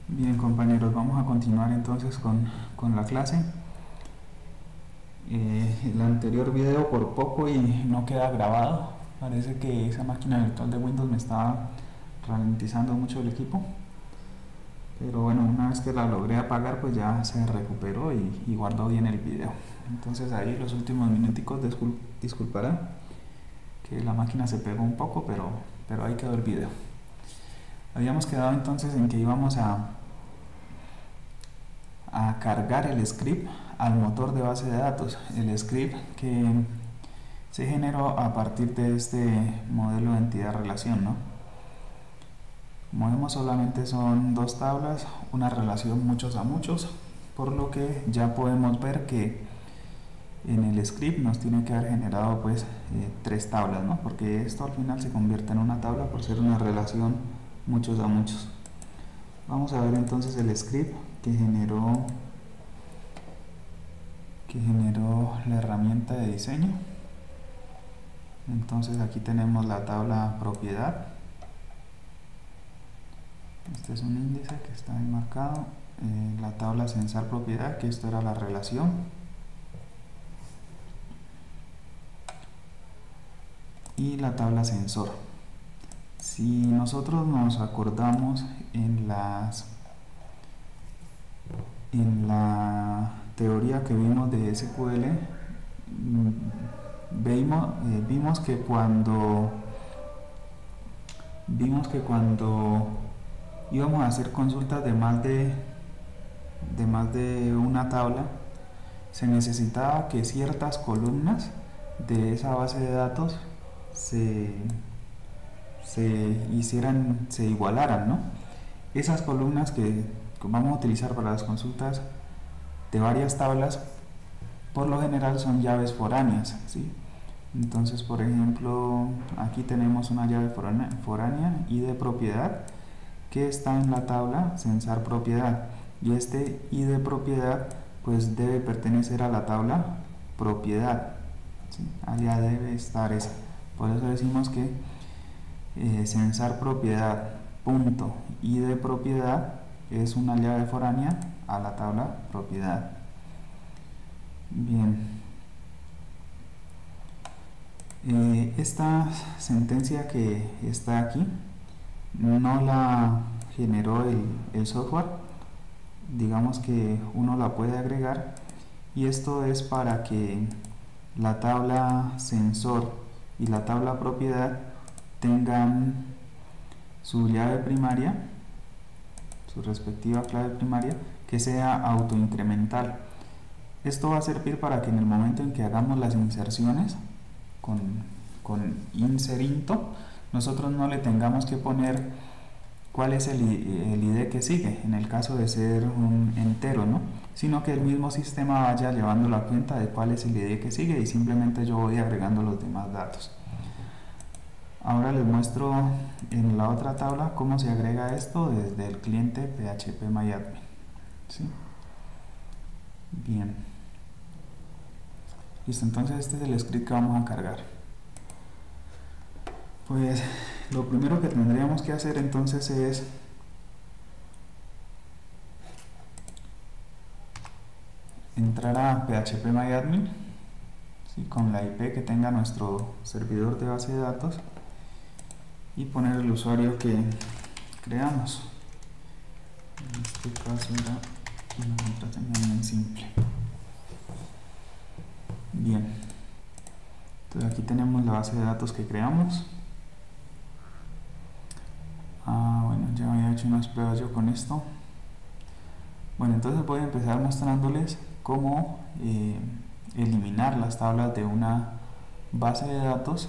Bien, compañeros, vamos a continuar entonces con la clase. El anterior video por poco y no queda grabado. Parece que esa máquina virtual de Windows me estaba ralentizando mucho el equipo. Pero bueno, una vez que la logré apagar, pues ya se recuperó y guardó bien el video. Entonces ahí los últimos minuticos, disculparán que la máquina se pegó un poco, pero ahí quedó el video. Habíamos quedado entonces en que íbamos a cargar el script al motor de base de datos, el script que se generó a partir de este modelo de entidad-relación, ¿no? Como vemos, solamente son dos tablas, una relación muchos a muchos, por lo que ya podemos ver que en el script nos tiene que haber generado pues tres tablas, ¿no? Porque esto al final se convierte en una tabla por ser una relación muchos a muchos. Vamos a ver entonces el script que generó la herramienta de diseño. Entonces aquí tenemos la tabla propiedad. Este es un índice que está ahí marcado. La tabla censar propiedad, que esto era la relación. Y la tabla sensor. Si nosotros nos acordamos en la teoría que vimos de SQL, vimos que cuando íbamos a hacer consultas de más de una tabla, se necesitaba que ciertas columnas de esa base de datos se igualaran, ¿no? Esas columnas que vamos a utilizar para las consultas de varias tablas, por lo general son llaves foráneas, ¿sí? Entonces, por ejemplo, aquí tenemos una llave foránea y de propiedad que está en la tabla censar propiedad, y este id de propiedad pues debe pertenecer a la tabla propiedad, ¿sí? Allá debe estar esa. Por eso decimos que censar propiedad punto id de propiedad es una llave foránea a la tabla propiedad. Bien, esta sentencia que está aquí no la generó el software, digamos que uno la puede agregar, y esto es para que la tabla sensor y la tabla propiedad tengan su llave primaria, su respectiva clave primaria, que sea autoincremental. Esto va a servir para que en el momento en que hagamos las inserciones con inserinto, nosotros no le tengamos que poner cuál es el ID que sigue, en el caso de ser un entero, ¿no? Sino que el mismo sistema vaya llevando la cuenta de cuál es el ID que sigue y simplemente yo voy agregando los demás datos. Ahora les muestro en la otra tabla cómo se agrega esto desde el cliente phpMyAdmin, ¿sí? Bien. Listo, entonces este es el script que vamos a cargar. Pues lo primero que tendríamos que hacer entonces es entrar a phpMyAdmin, ¿sí? Con la IP que tenga nuestro servidor de base de datos, y poner el usuario que creamos. En este caso era una contraseña bien simple. Bien, entonces aquí tenemos la base de datos que creamos. Bueno, ya había hecho unas pruebas yo con esto. Bueno, entonces voy a empezar mostrándoles cómo eliminar las tablas de una base de datos,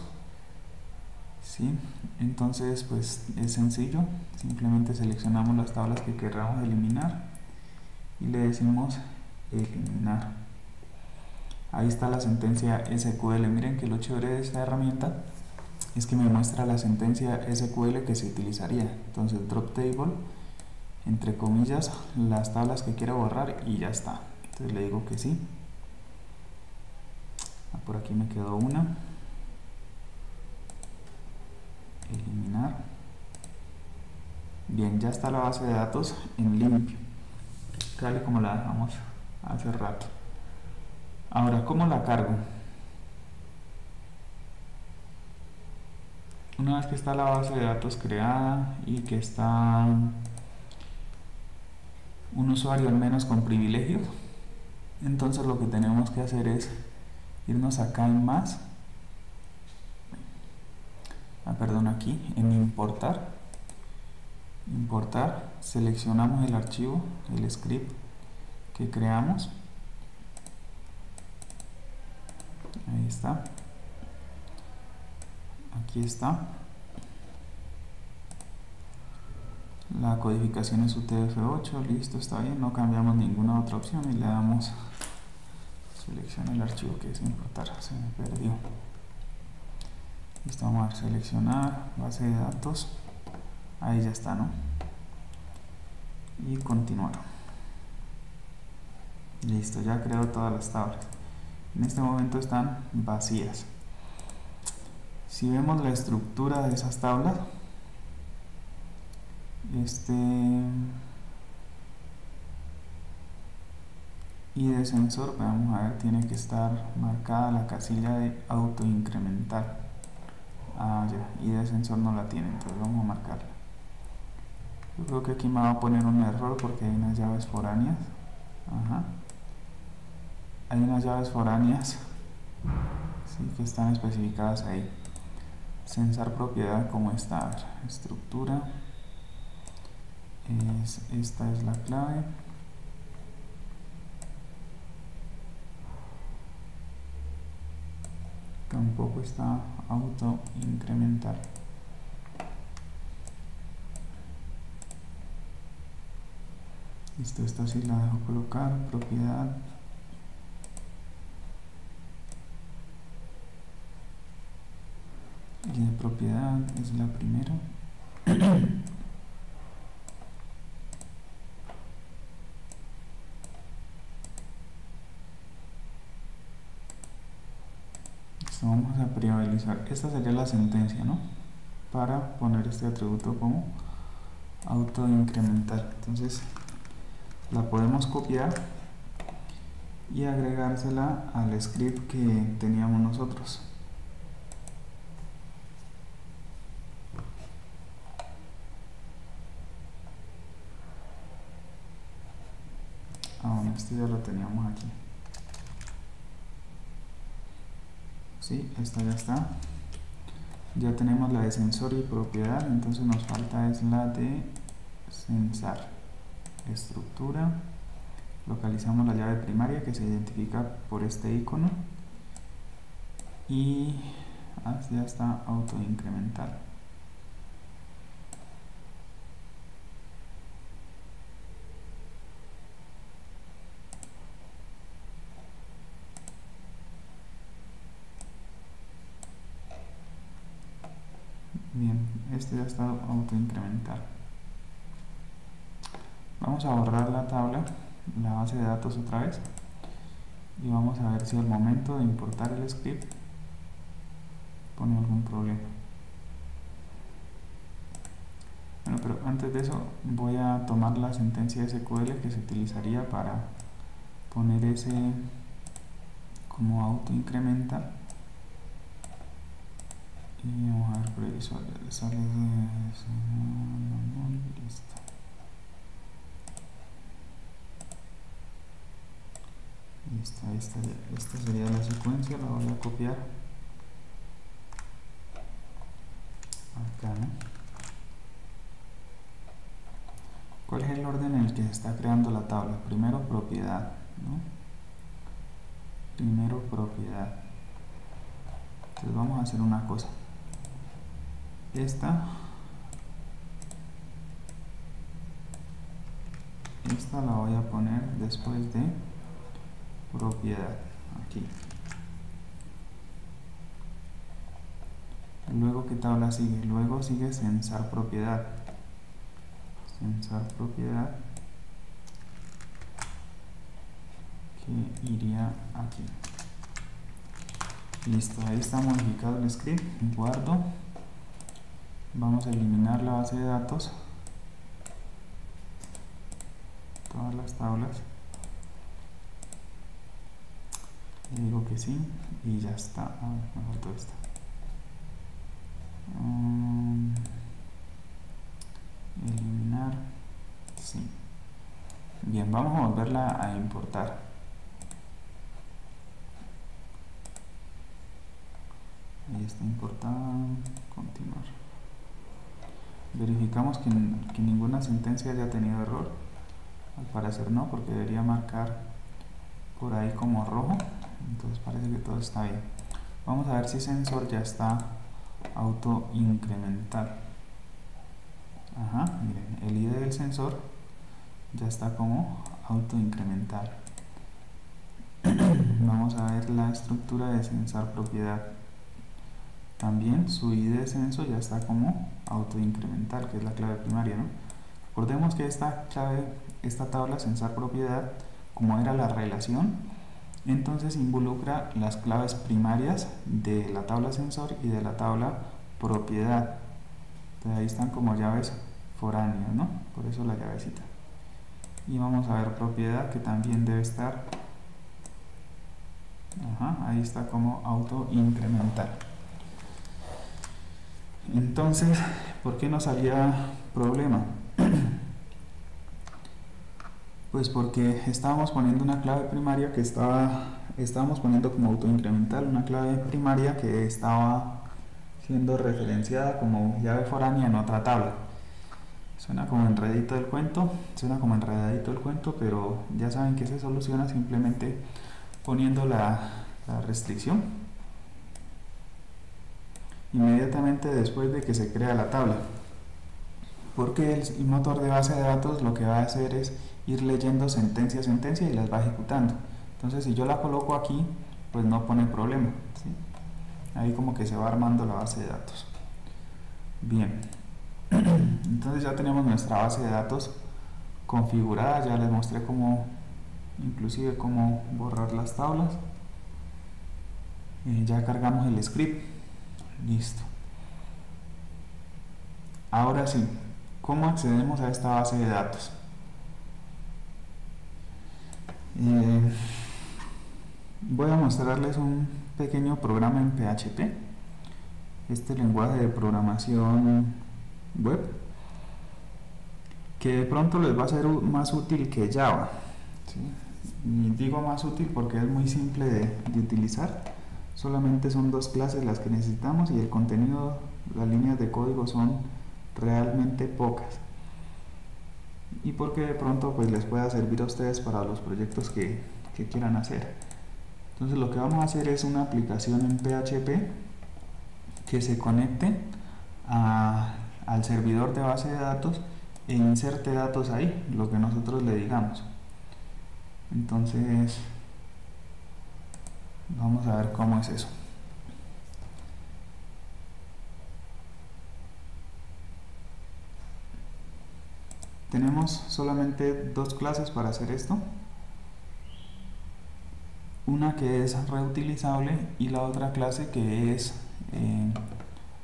¿sí? Entonces pues es sencillo, simplemente seleccionamos las tablas que queramos eliminar y le decimos eliminar. Ahí está la sentencia SQL. Miren que lo chévere de esta herramienta es que me muestra la sentencia SQL que se utilizaría. Entonces drop table, entre comillas, las tablas que quiero borrar y ya está. Entonces le digo que sí. Por aquí me quedó una. Eliminar. Bien, ya está la base de datos en limpio, tal y como la dejamos hace rato. Ahora, ¿cómo la cargo? Una vez que está la base de datos creada y que está un usuario al menos con privilegios, entonces lo que tenemos que hacer es irnos acá en más, perdón, aquí en importar, seleccionamos el archivo, el script que creamos, ahí está, aquí está, la codificación es UTF-8, listo, está bien, no cambiamos ninguna otra opción y le damos selecciona el archivo que es importar, se me perdió. Listo, vamos a seleccionar base de datos, ahí ya está, ¿no? Y continuar. Listo, ya creo todas las tablas. En este momento están vacías. Si vemos la estructura de esas tablas, y de sensor, vamos a ver, tiene que estar marcada la casilla de autoincrementar. Ah, ya, y de sensor no la tiene, entonces vamos a marcarla. Yo creo que aquí me va a poner un error porque hay unas llaves foráneas. Ajá. Hay unas llaves foráneas, sí, que están especificadas ahí. Censar propiedad como está, estructura. Esta es la clave. Tampoco está auto incrementar. Listo, esta sí la dejo colocar, propiedad. Y de propiedad es la primera. Listo, vamos a priorizar. Esta sería la sentencia, ¿no? Para poner este atributo como auto incrementar. Entonces la podemos copiar y agregársela al script que teníamos nosotros. Bueno, este ya lo teníamos aquí. Sí, esta ya está. Ya tenemos la de sensor y propiedad, entonces nos falta es la de censar. Estructura. Localizamos la llave primaria que se identifica por este icono. Y ya está auto incremental. Bien, este ya está auto incremental. Vamos a borrar la tabla, la base de datos otra vez, y vamos a ver si al momento de importar el script pone algún problema. Bueno, pero antes de eso voy a tomar la sentencia SQL que se utilizaría para poner ese como auto incrementa, y vamos a ver por ahí sale listo. Listo, esta sería la secuencia, la voy a copiar acá, ¿no? ¿Cuál es el orden en el que se está creando la tabla? Primero propiedad, ¿no? Primero propiedad. Entonces vamos a hacer una cosa. Esta la voy a poner después de propiedad, aquí. Luego, ¿qué tabla sigue? Luego sigue censar propiedad. Censar propiedad, que iría aquí. Listo, ahí está modificado el script. Guardo. Vamos a eliminar la base de datos todas las tablas. Le digo que sí y ya está. Me faltó esta. Eliminar. Sí. Bien, vamos a volverla a importar. Ahí está importada. Continuar. Verificamos que ninguna sentencia haya tenido error. Al parecer no, porque debería marcar por ahí como rojo. Entonces parece que todo está bien. Vamos a ver si sensor ya está auto incremental. Ajá, miren, el ID del sensor ya está como auto incremental. Vamos a ver la estructura de sensor propiedad. También su ID de censo ya está como auto incremental, que es la clave primaria, ¿no? Recordemos que esta tabla sensor propiedad, como era la relación, entonces involucra las claves primarias de la tabla sensor y de la tabla propiedad. Entonces ahí están como llaves foráneas, ¿no? Por eso la llavecita. Y vamos a ver propiedad, que también debe estar. Ajá, ahí está como auto incremental. Entonces, ¿por qué nos salía problema? Pues porque estábamos poniendo una clave primaria que estábamos poniendo como auto incremental, una clave primaria que estaba siendo referenciada como llave foránea en otra tabla. Suena como enredadito el cuento, pero ya saben que se soluciona simplemente poniendo la restricción inmediatamente después de que se crea la tabla, porque el motor de base de datos lo que va a hacer es ir leyendo sentencia a sentencia y las va ejecutando. Entonces si yo la coloco aquí, pues no pone problema, ¿sí? Ahí como que se va armando la base de datos. Bien, entonces ya tenemos nuestra base de datos configurada. Ya les mostré inclusive cómo borrar las tablas. Ya cargamos el script. Listo. Ahora sí, ¿cómo accedemos a esta base de datos? Voy a mostrarles un pequeño programa en PHP, este lenguaje de programación web, que de pronto les va a ser más útil que Java, ¿sí? Y digo más útil porque es muy simple de utilizar. Solamente son dos clases las que necesitamos y el contenido, las líneas de código son realmente pocas. Y porque de pronto pues les pueda servir a ustedes para los proyectos que quieran hacer. Entonces lo que vamos a hacer es una aplicación en PHP que se conecte al servidor de base de datos e inserte datos ahí, lo que nosotros le digamos. Entonces vamos a ver cómo es eso. Tenemos solamente dos clases para hacer esto. Una que es reutilizable y la otra clase que es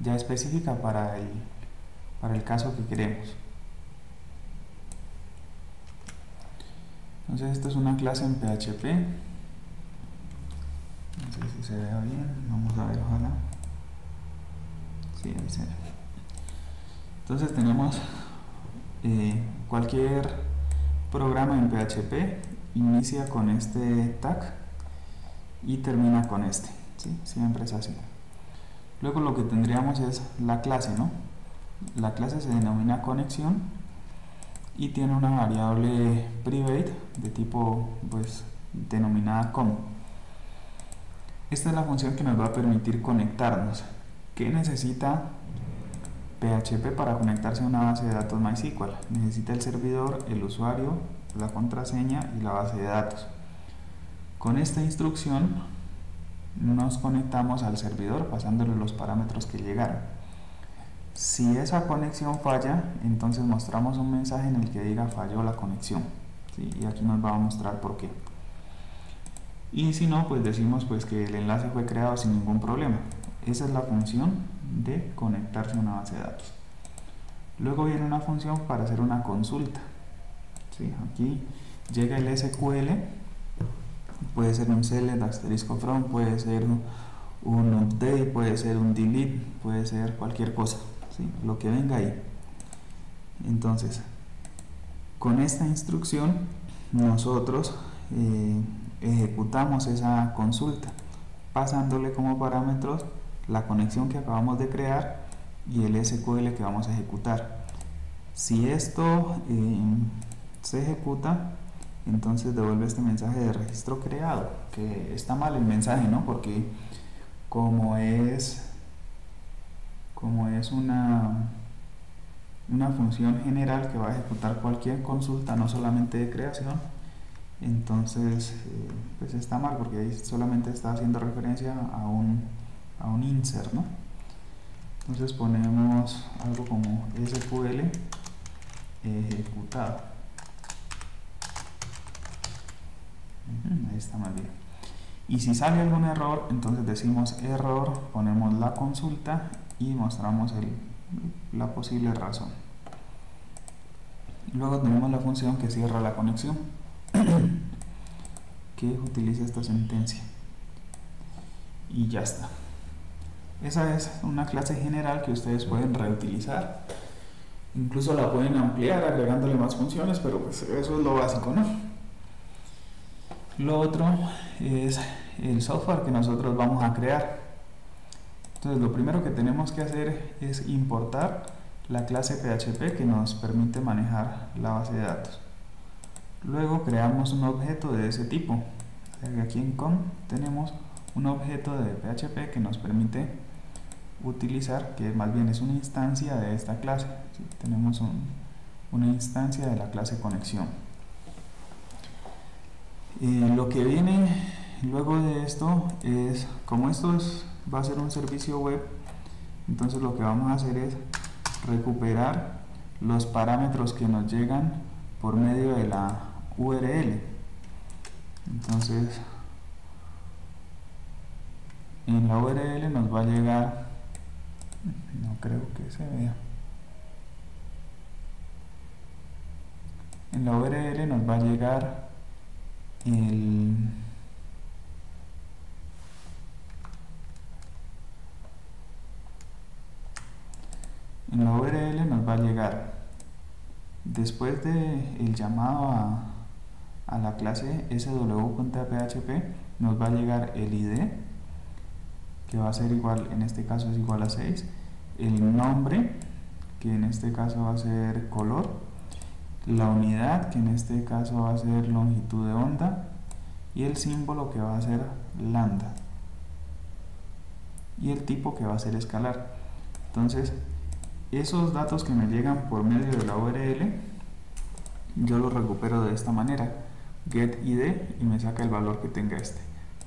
ya específica para el caso que queremos. Entonces esta es una clase en PHP. No sé si se vea bien. Vamos a ver, ojalá. Sí, ahí se ve. Entonces tenemos cualquier programa en PHP inicia con este tag y termina con este, ¿sí? Siempre es así. Luego lo que tendríamos es la clase, ¿no? La clase se denomina conexión y tiene una variable private de tipo pues denominada com. Esta es la función que nos va a permitir conectarnos. ¿Qué necesita PHP para conectarse a una base de datos MySQL? Necesita el servidor, el usuario, la contraseña y la base de datos. Con esta instrucción nos conectamos al servidor pasándole los parámetros que llegaron. Si esa conexión falla, entonces mostramos un mensaje en el que diga falló la conexión, ¿sí? Y aquí nos va a mostrar por qué. Y si no, pues decimos pues que el enlace fue creado sin ningún problema. Esa es la función de conectarse a una base de datos. Luego viene una función para hacer una consulta, ¿sí? Aquí llega el SQL, puede ser un select asterisco from, puede ser un update, puede ser un delete, puede ser cualquier cosa, ¿sí? Lo que venga ahí. Entonces, con esta instrucción nosotros ejecutamos esa consulta, pasándole como parámetros la conexión que acabamos de crear y el SQL que vamos a ejecutar. Si esto se ejecuta, entonces devuelve este mensaje de registro creado, que está mal el mensaje, ¿no? Porque como es una función general que va a ejecutar cualquier consulta, no solamente de creación, entonces pues está mal, porque ahí solamente está haciendo referencia a un insert, ¿no? Entonces ponemos algo como SQL ejecutado. Ahí está más bien. Y si sale algún error, entonces decimos error, ponemos la consulta y mostramos la posible razón. Luego tenemos la función que cierra la conexión, que utiliza esta sentencia. Y ya está. Esa es una clase general que ustedes pueden reutilizar. Incluso la pueden ampliar agregándole más funciones, pero pues eso es lo básico, ¿no? Lo otro es el software que nosotros vamos a crear. Entonces lo primero que tenemos que hacer es importar la clase PHP que nos permite manejar la base de datos. Luego creamos un objeto de ese tipo. Aquí en com tenemos un objeto de PHP que nos permite utilizar, que más bien es una instancia de esta clase. ¿Sí? Tenemos una instancia de la clase conexión. Lo que viene luego de esto es, como esto va a ser un servicio web, entonces lo que vamos a hacer es recuperar los parámetros que nos llegan por medio de la URL. Entonces en la URL nos va a llegar, no creo que se vea, en la URL nos va a llegar en la URL nos va a llegar, después del llamado a la clase sw.php, nos va a llegar el ID, que va a ser igual, en este caso es igual a 6, el nombre, que en este caso va a ser color, la unidad, que en este caso va a ser longitud de onda, y el símbolo, que va a ser lambda, y el tipo, que va a ser escalar. Entonces esos datos que me llegan por medio de la URL yo los recupero de esta manera: get id, y me saca el valor que tenga este,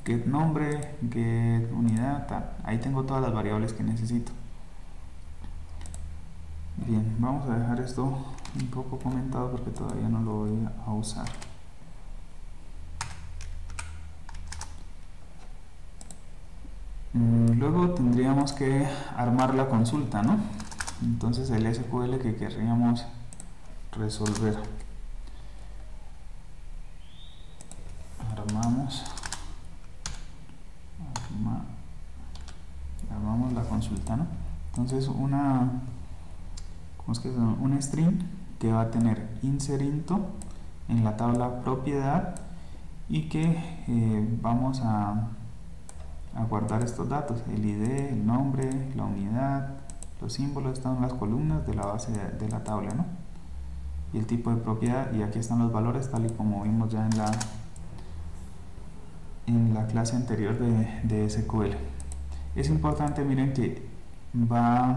get nombre, get unidad, tal. Ahí tengo todas las variables que necesito. Bien, vamos a dejar esto un poco comentado porque todavía no lo voy a usar. Luego tendríamos que armar la consulta, ¿no? Entonces el SQL que querríamos resolver. Armamos la consulta, ¿no? Entonces un string que va a tener insert_into en la tabla propiedad y que vamos a guardar estos datos: el ID, el nombre, la unidad, los símbolos están en las columnas de la base de la tabla, ¿no? Y el tipo de propiedad, y aquí están los valores tal y como vimos ya en la clase anterior de SQL. Es importante, miren, que va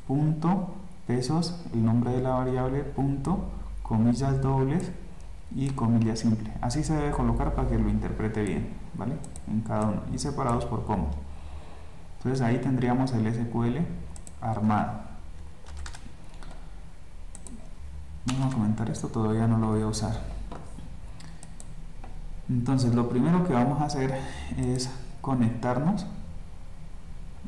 punto pesos, el nombre de la variable, punto, comillas dobles y comilla simple. Así se debe colocar para que lo interprete bien, ¿vale? En cada uno, y separados por coma. Entonces ahí tendríamos el SQL armado. Vamos a comentar esto, todavía no lo voy a usar. Entonces lo primero que vamos a hacer es conectarnos.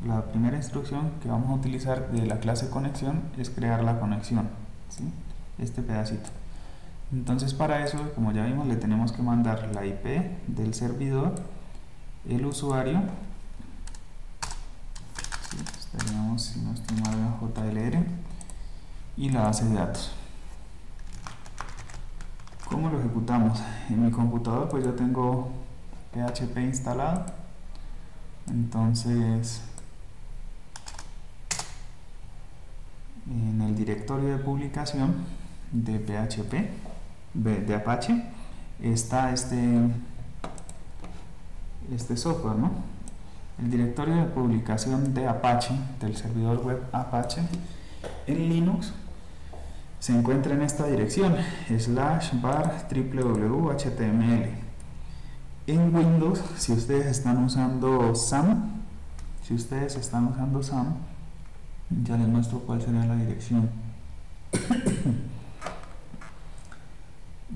La primera instrucción que vamos a utilizar de la clase conexión es crear la conexión, ¿sí? Este pedacito. Entonces para eso, como ya vimos, le tenemos que mandar la IP del servidor, el usuario, ¿sí? Estaríamos, si no estoy mal, en JLR, y la base de datos. ¿Cómo lo ejecutamos? En mi computador pues yo tengo PHP instalado, entonces en el directorio de publicación de PHP, de Apache, está este software, ¿no? El directorio de publicación de Apache, del servidor web Apache, en Linux, se encuentra en esta dirección, /var/www.html. En Windows, si ustedes están usando SAM, ya les muestro cuál será la dirección.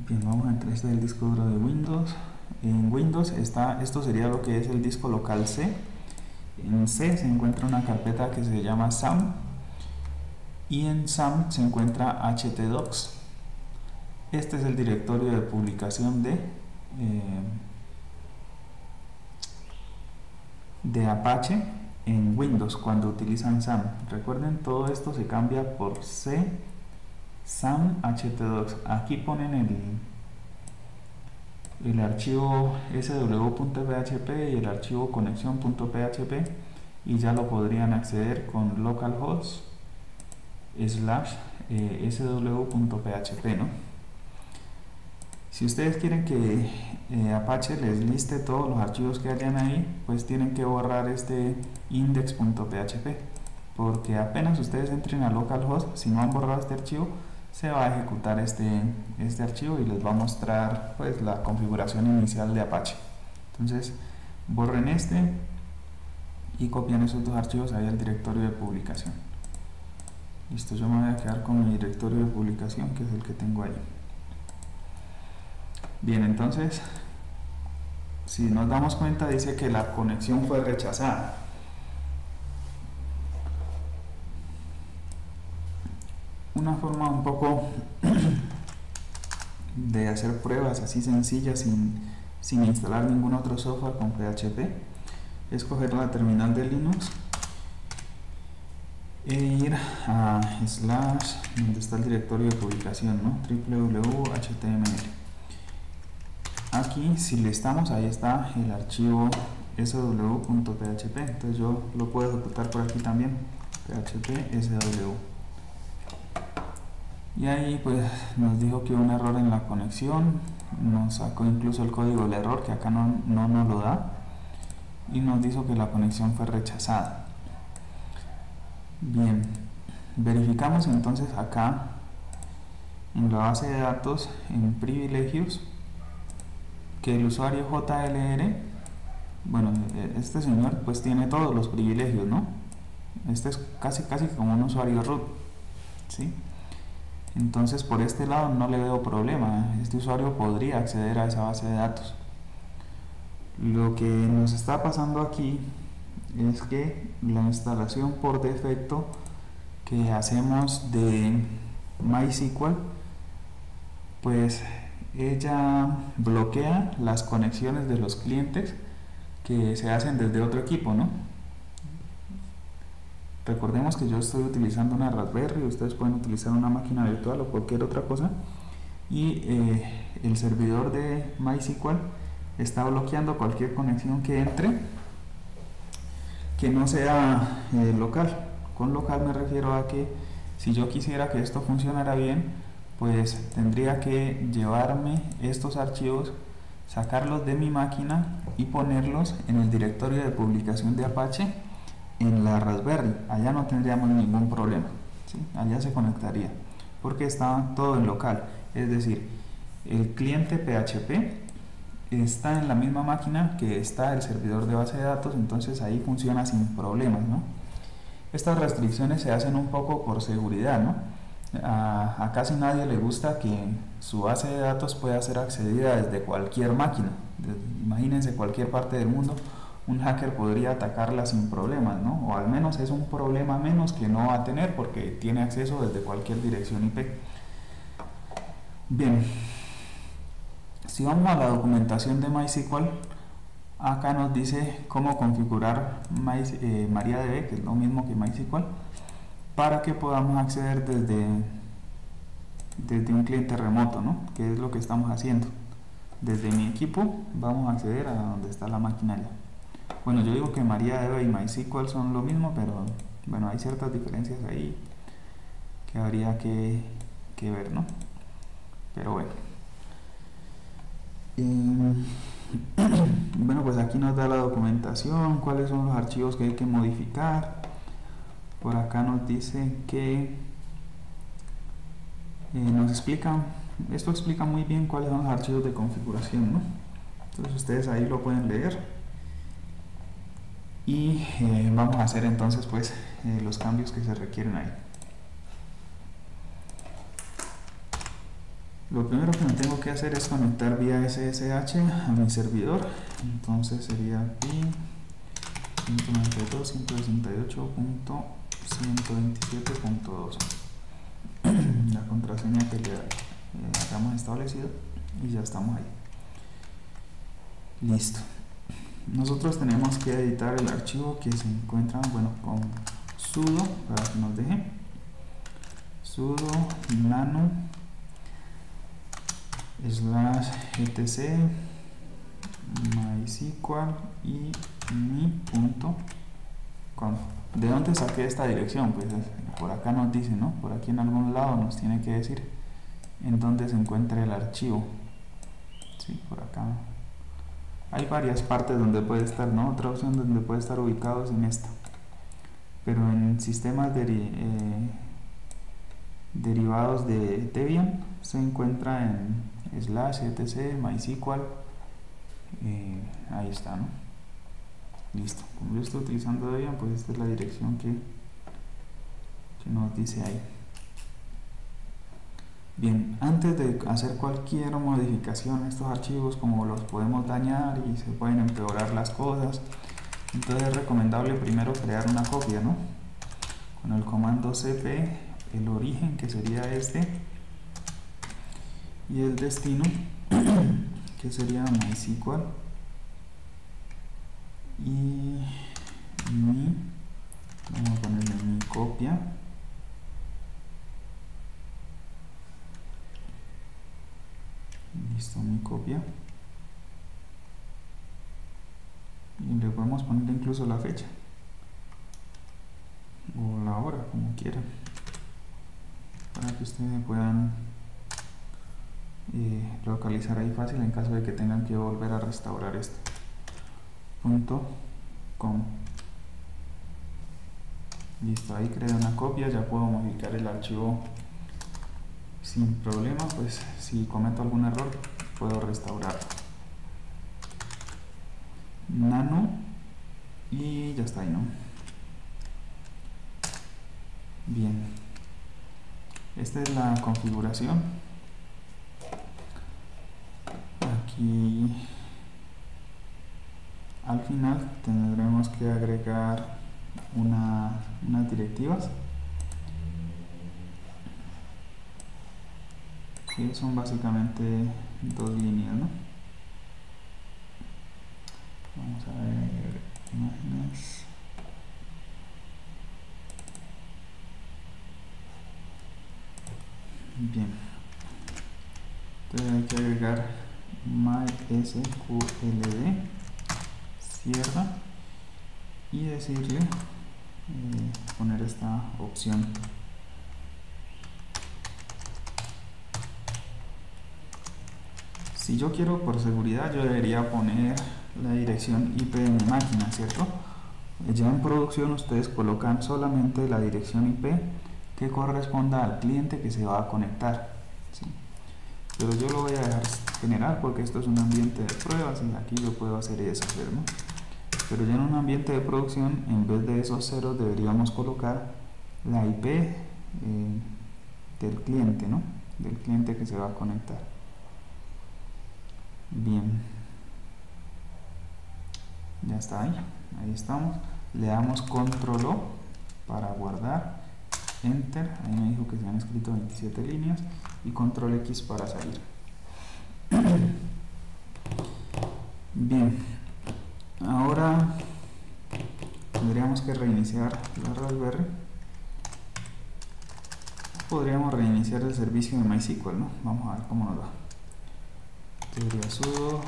Bien, vamos a entrar, este es el disco duro de Windows. En Windows está, esto sería lo que es el disco local C. En C se encuentra una carpeta que se llama SAM, y en SAM se encuentra htdocs. Este es el directorio de publicación de Apache en Windows cuando utilizan SAM. Recuerden, todo esto se cambia por C, SAM, htdocs. Aquí ponen el archivo sw.php y el archivo conexión.php, y ya lo podrían acceder con localhost /sw.php, ¿no? Si ustedes quieren que Apache les liste todos los archivos que hayan ahí, pues tienen que borrar este index.php, porque apenas ustedes entren a localhost, si no han borrado este archivo, se va a ejecutar este archivo y les va a mostrar pues la configuración inicial de Apache. Entonces borren este y copian esos dos archivos ahí al directorio de publicación. Listo, yo me voy a quedar con mi directorio de publicación, que es el que tengo ahí. Bien, entonces, si nos damos cuenta, dice que la conexión fue rechazada. Una forma un poco de hacer pruebas así sencillas sin instalar ningún otro software con PHP es coger la terminal de Linux e ir a / donde está el directorio de publicación, ¿no? www.html. Aquí, si listamos, ahí está el archivo sw.php, entonces yo lo puedo ejecutar por aquí también, php sw. Y ahí pues nos dijo que hubo un error en la conexión, nos sacó incluso el código del error, que acá no nos lo da, y nos dijo que la conexión fue rechazada. Bien, verificamos entonces acá en la base de datos, en privilegios, que el usuario JLR, bueno, este señor pues tiene todos los privilegios, ¿no? Este es casi como un usuario root, ¿sí? Entonces por este lado no le veo problema, este usuario podría acceder a esa base de datos. Lo que nos está pasando aquí es que la instalación por defecto que hacemos de MySQL, pues ella bloquea las conexiones de los clientes que se hacen desde otro equipo, ¿no? Recordemos que yo estoy utilizando una Raspberry, ustedes pueden utilizar una máquina virtual o cualquier otra cosa, y el servidor de MySQL está bloqueando cualquier conexión que entre que no sea local. Con local me refiero a que si yo quisiera que esto funcionara bien, pues tendría que llevarme estos archivos, sacarlos de mi máquina y ponerlos en el directorio de publicación de Apache en la Raspberry. Allá no tendríamos ningún problema, ¿sí? Allá se conectaría porque está todo en local, es decir, el cliente PHP está en la misma máquina que está el servidor de base de datos, entonces ahí funciona sin problemas, ¿no? Estas restricciones se hacen un poco por seguridad, ¿no? A casi nadie le gusta que su base de datos pueda ser accedida desde cualquier máquina. Imagínense, cualquier parte del mundo, un hacker podría atacarla sin problemas, ¿no? O al menos es un problema menos que no va a tener porque tiene acceso desde cualquier dirección IP. Bien, si vamos a la documentación de MySQL, acá nos dice cómo configurar MariaDB, que es lo mismo que MySQL, para que podamos acceder desde un cliente remoto, ¿no? Que es lo que estamos haciendo. Desde mi equipo vamos a acceder a donde está la maquinaria. Bueno, yo digo que MariaDB y MySQL son lo mismo, pero bueno, hay ciertas diferencias ahí que habría que ver, ¿no? Pero bueno. Bueno, pues aquí nos da la documentación, cuáles son los archivos que hay que modificar. Por acá nos dice que nos explica, esto explica muy bien cuáles son los archivos de configuración, ¿no? Entonces ustedes ahí lo pueden leer y vamos a hacer entonces pues los cambios que se requieren ahí. Lo primero que me tengo que hacer es conectar vía SSH a mi servidor. Entonces sería pi.192.168.127.2, la contraseña que le hayamos establecido, y ya estamos ahí. Listo. Nosotros tenemos que editar el archivo que se encuentra, bueno, con sudo, para que nos deje sudo nano /etc mysql y mi.conf. ¿De dónde saqué esta dirección? Pues por acá nos dice, ¿no? Por aquí en algún lado nos tiene que decir en dónde se encuentra el archivo. Sí, por acá. Hay varias partes donde puede estar, ¿no? Otra opción donde puede estar ubicado es en esta. Pero en sistemas derivados de Debian se encuentra en /etc mysql. Ahí está, ¿no? Listo. Como yo estoy utilizando Debian, pues esta es la dirección que nos dice ahí. Bien, antes de hacer cualquier modificación a estos archivos, como los podemos dañar y se pueden empeorar las cosas, entonces es recomendable primero crear una copia, ¿no? Con el comando cp, el origen, que sería este, y el destino, que sería MySQL, y vamos a ponerle mi copia, listo, mi copia, y le podemos poner incluso la fecha o la hora, como quieran, para que ustedes puedan localizar ahí fácil en caso de que tengan que volver a restaurar esto. .com. Listo, ahí creé una copia, ya puedo modificar el archivo sin problema, pues si cometo algún error puedo restaurarlo. Nano, y ya está ahí, ¿no? Bien, esta es la configuración. Aquí al final tendremos que agregar unas directivas que son básicamente dos líneas, ¿no? Vamos a ver imágenes. Bien, entonces hay que agregar mysqld, cierra, y decirle poner esta opción. Si yo quiero, por seguridad, yo debería poner la dirección IP de mi máquina, ¿cierto? Ya en producción ustedes colocan solamente la dirección IP que corresponda al cliente que se va a conectar, ¿sí? Pero yo lo voy a dejar general porque esto es un ambiente de pruebas y aquí yo puedo hacer y deshacer, ¿no? Pero ya en un ambiente de producción, en vez de esos ceros deberíamos colocar la IP del cliente, ¿no? Del cliente que se va a conectar. Bien, ya está ahí estamos. Le damos control O para guardar enter, ahí me dijo que se han escrito 27 líneas, y control X para salir. Bien, ahora tendríamos que reiniciar la Raspberry. Podríamos reiniciar el servicio de MySQL, ¿no? Vamos a ver cómo nos va. Teoría sudo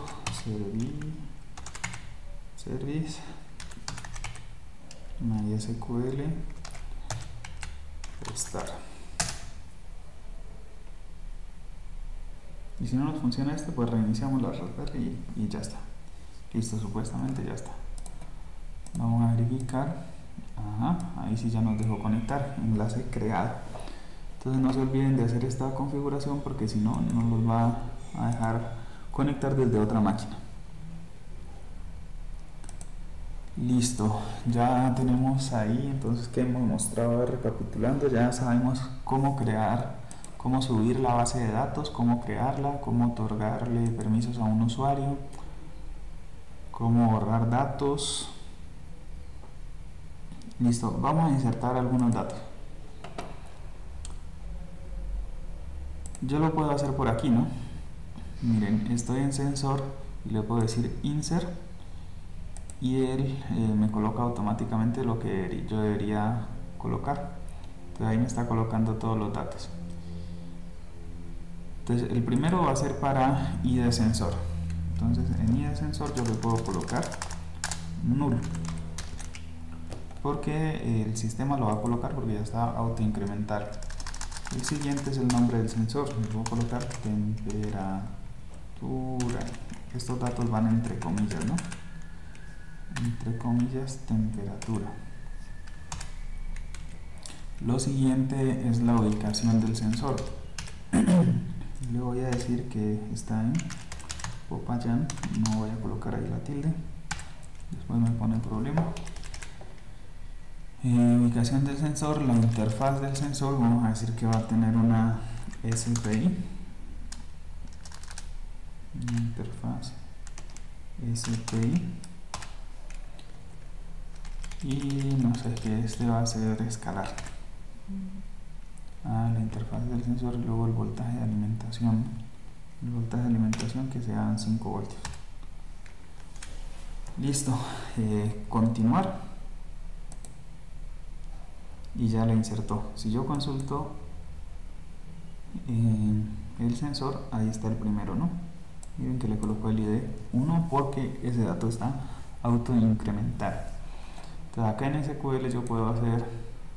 service MySQL start. Y si no nos funciona esto, pues reiniciamos la Raspberry y ya está. Listo, supuestamente ya está. Vamos a verificar. Ajá, ahí sí ya nos dejó conectar. Enlace creado. Entonces no se olviden de hacer esta configuración, porque si no, nos los va a dejar conectar desde otra máquina. Listo, ya tenemos ahí, entonces que hemos mostrado, recapitulando, ya sabemos cómo crear, cómo subir la base de datos, cómo crearla, cómo otorgarle permisos a un usuario, cómo borrar datos. Listo, vamos a insertar algunos datos. Yo lo puedo hacer por aquí, ¿no? Miren, estoy en sensor y le puedo decir insert y él me coloca automáticamente lo que yo debería colocar. Entonces ahí me está colocando todos los datos. Entonces el primero va a ser para ID sensor. Entonces en ID sensor yo le puedo colocar null, porque el sistema lo va a colocar porque ya está autoincremental. El siguiente es el nombre del sensor. Le puedo colocar temperatura. Estos datos van entre comillas, ¿no? Entre comillas, temperatura. Lo siguiente es la ubicación del sensor. Le voy a decir que está en Popayán. No voy a colocar ahí la tilde, después me pone el problema. Ubicación del sensor, la interfaz del sensor, vamos a decir que va a tener una SPI. Interfaz SPI. Y no sé, que este va a ser escalar. La interfaz del sensor y luego el voltaje de alimentación. El voltaje de alimentación que sean 5 voltios. Listo. Continuar. Y ya lo insertó. Si yo consulto el sensor, ahí está el primero, ¿no? Miren que le coloco el ID 1 porque ese dato está autoincremental. Entonces acá en SQL yo puedo hacer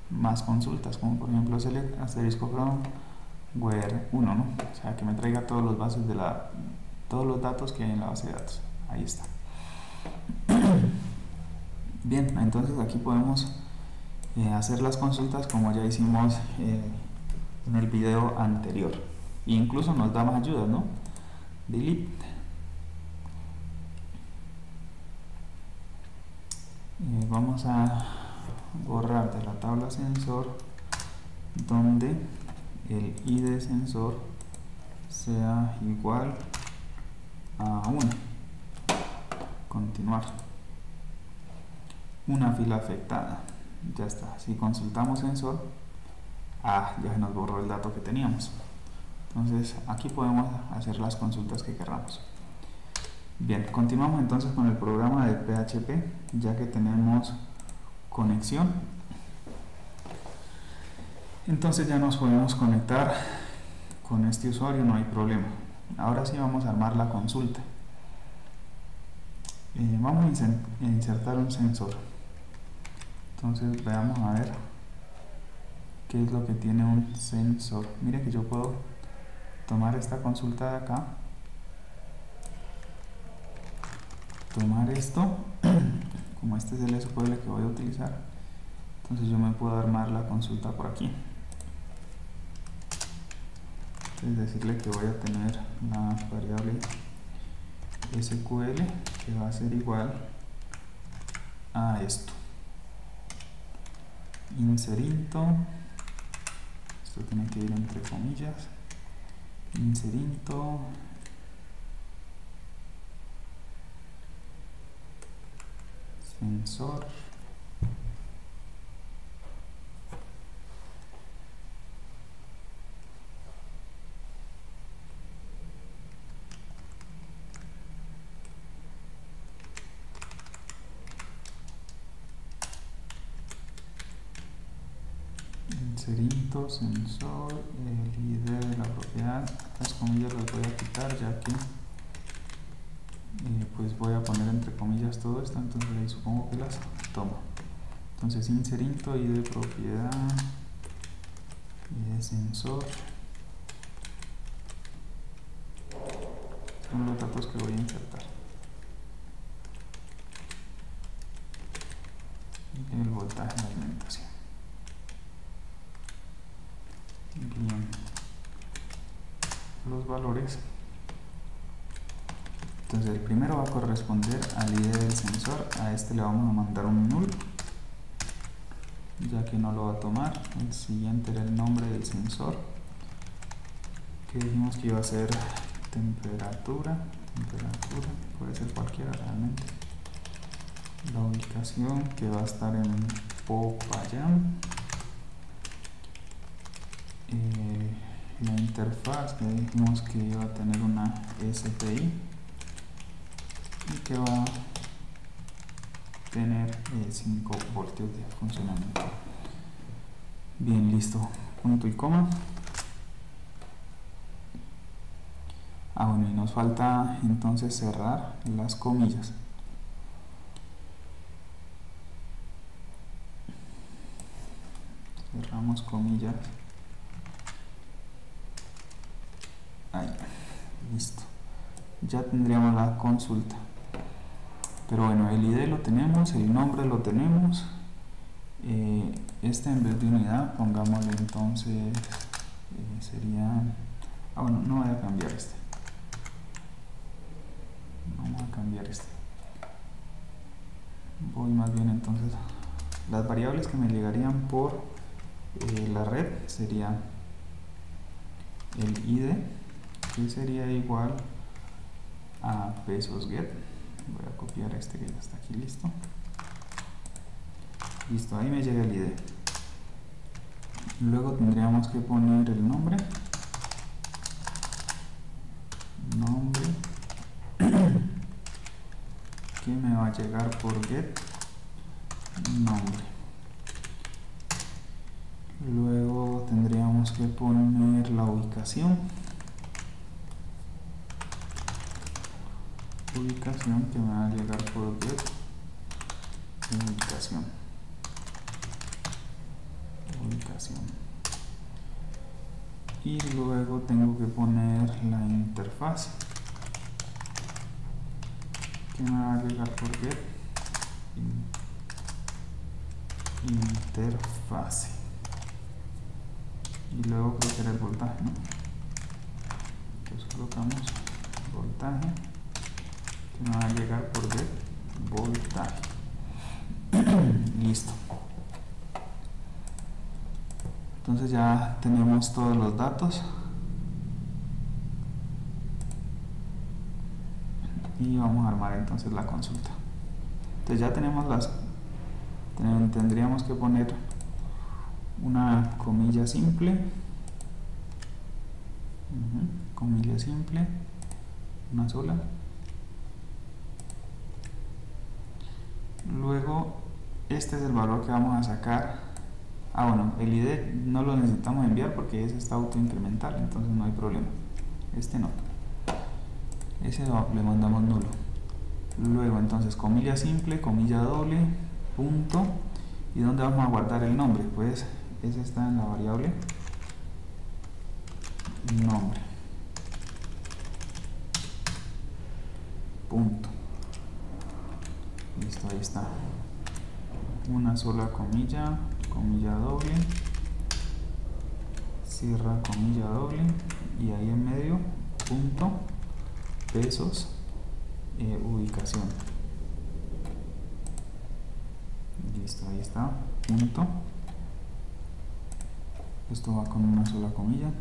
más consultas, como por ejemplo select asterisco from where 1, ¿no? O sea, que me traiga todos los bases de todos los datos que hay en la base de datos. Ahí está. Bien, entonces aquí podemos hacer las consultas como ya hicimos en el video anterior. E incluso nos da más ayudas, ¿no? Delete. Vamos a borrar de la tabla sensor donde el ID sensor sea igual a 1. Continuar. Una fila afectada. Ya está. Si consultamos sensor, ya se nos borró el dato que teníamos. Entonces aquí podemos hacer las consultas que queramos. Bien, continuamos entonces con el programa de PHP, ya que tenemos conexión. Entonces ya nos podemos conectar con este usuario, no hay problema. Ahora sí vamos a armar la consulta. Vamos a insertar un sensor. Entonces veamos a ver qué es lo que tiene un sensor. Mire que yo puedo tomar esta consulta de acá, tomar esto, como este es el SQL que voy a utilizar, entonces yo me puedo armar la consulta por aquí. Es decirle que voy a tener la variable SQL que va a ser igual a esto. Inserinto, esto tiene que ir entre comillas, inserinto sensor inserinto sensor, el ID de la propiedad, las comillas las voy a quitar ya que pues voy a poner entre comillas todo esto, entonces ahí supongo que las tomo. Entonces inserinto, ID de propiedad, ID de sensor, son los datos que voy a insertar. El voltaje de alimentación. Bien, los valores. Entonces el primero va a corresponder al ID del sensor, a este le vamos a mandar un null, ya que no lo va a tomar. El siguiente era el nombre del sensor, que dijimos que iba a ser temperatura, puede ser cualquiera realmente. La ubicación, que va a estar en Popayán. La interfaz, que dijimos que iba a tener una SPI y que va a tener 5 voltios de funcionamiento. Bien, listo, punto y coma. Bueno, y nos falta entonces cerrar las comillas. Cerramos comillas. Ahí, listo. Ya tendríamos la consulta. Pero bueno, el ID lo tenemos, el nombre lo tenemos. Este en vez de unidad, pongámosle entonces, sería... bueno, no voy a cambiar este. Vamos a cambiar este. Voy más bien entonces, las variables que me llegarían por la red sería el ID, que sería igual a pesos get. Voy a copiar este que ya está aquí, listo. Listo, ahí me llega el ID. Luego tendríamos que poner el nombre. Que me va a llegar por get nombre. Luego tendríamos que poner la ubicación. Que me va a llegar por get ubicación. Y luego tengo que poner la interfaz, que me va a llegar por get interfase. Y luego creo que era el voltaje, ¿no? Entonces colocamos voltaje, que me va a llegar por get voltaje. Listo. Entonces ya tenemos todos los datos y vamos a armar entonces la consulta. Entonces ya tenemos tendríamos que poner una comilla simple, una sola. Luego este es el valor que vamos a sacar. Bueno, el ID no lo necesitamos enviar porque ese está autoincremental, entonces no hay problema. Este no, ese le mandamos nulo. Luego entonces comilla simple, comilla doble, punto. ¿Y dónde vamos a guardar el nombre? Pues ese está en la variable nombre, punto. Listo, ahí está. Una sola comilla, comilla doble, cierra comilla doble, y ahí en medio punto, pesos, ubicación. Listo, ahí está, punto. Esto va con una sola comilla,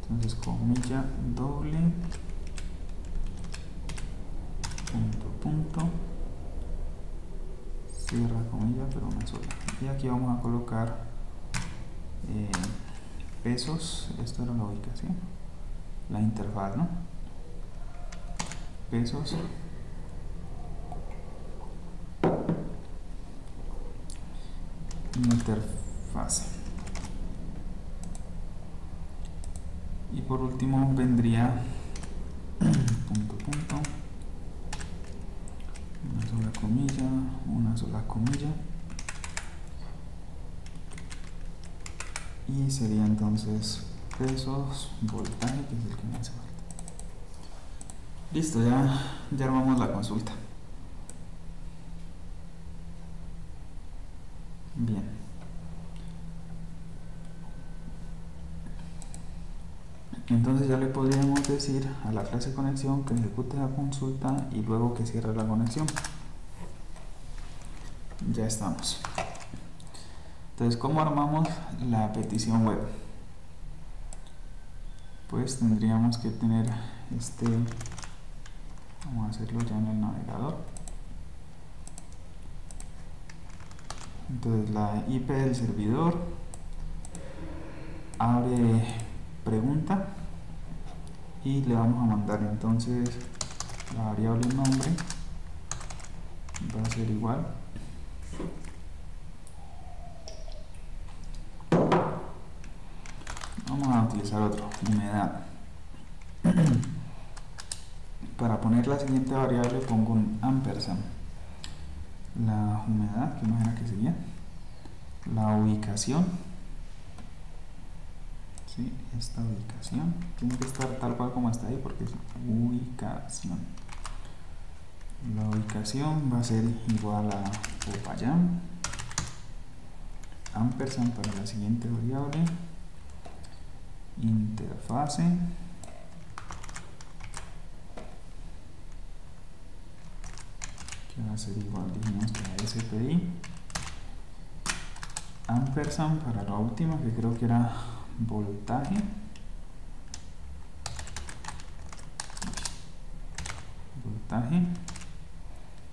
entonces comilla doble, punto, cierra comilla, pero una sola. Y aquí vamos a colocar pesos. Esto era la ubicación, la interfaz, ¿no? Pesos, interfase. Y por último vendría punto, una sola comilla, y sería entonces pesos, voltaje, que es el que me hace falta. Listo, ya armamos la consulta. Bien. Entonces ya le podríamos decir a la clase conexión que ejecute la consulta y luego que cierre la conexión. Ya estamos. Entonces, ¿cómo armamos la petición web? Pues tendríamos que tener vamos a hacerlo ya en el navegador. Entonces la IP del servidor, abre pregunta y le vamos a mandar entonces la variable nombre, va a ser igual vamos a utilizar otro, humedad. Para poner la siguiente variable pongo un ampersand, la humedad, que imagina que sería la ubicación, ¿sí? Esta ubicación tiene que estar tal cual como está ahí porque es ubicación. La ubicación va a ser igual a Popayán, ampersand para la siguiente variable, interfase, que va a ser igual, dijimos que a SPI, ampersand para la última, que creo que era voltaje,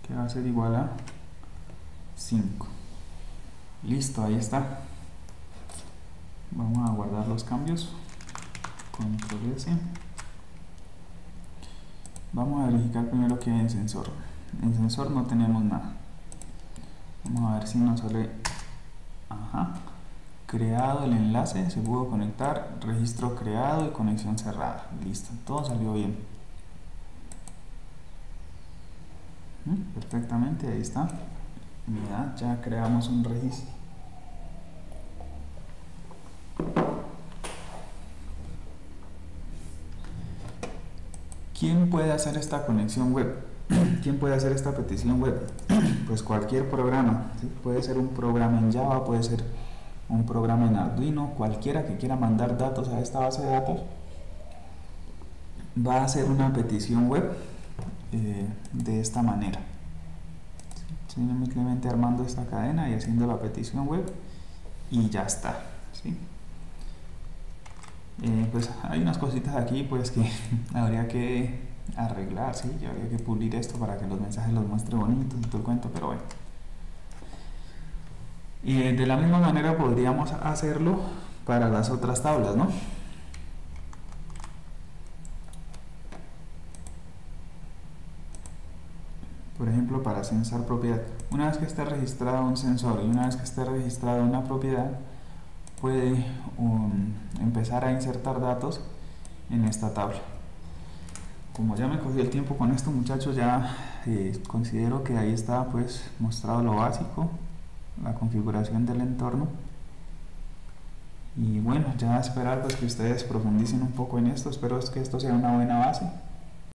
que va a ser igual a 5. Listo, ahí está. Vamos a guardar los cambios, control S. Vamos a verificar primero que en sensor. En sensor no tenemos nada. Vamos a ver si nos sale. Ajá. Creado el enlace, se pudo conectar, registro creado y conexión cerrada. Listo, todo salió bien. Perfectamente, ahí está. Ya creamos un registro. ¿Quién puede hacer esta conexión web? ¿Quién puede hacer esta petición web? Pues cualquier programa, ¿sí? Puede ser un programa en Java, puede ser un programa en Arduino, cualquiera que quiera mandar datos a esta base de datos va a hacer una petición web de esta manera, ¿sí? Simplemente armando esta cadena y haciendo la petición web y ya está, ¿sí? Pues hay unas cositas aquí pues que habría que arreglar, ¿sí? Y habría que pulir esto para que los mensajes los muestre bonitos y todo el cuento, pero bueno. Y de la misma manera podríamos hacerlo para las otras tablas, ¿no? Por ejemplo, para censar propiedad. Una vez que esté registrado un sensor y una vez que esté registrada una propiedad, puede empezar a insertar datos en esta tabla. Como ya me cogí el tiempo con esto, muchachos, ya considero que ahí está pues mostrado lo básico, la configuración del entorno. Y bueno, ya esperar pues que ustedes profundicen un poco en esto. Espero que esto sea una buena base.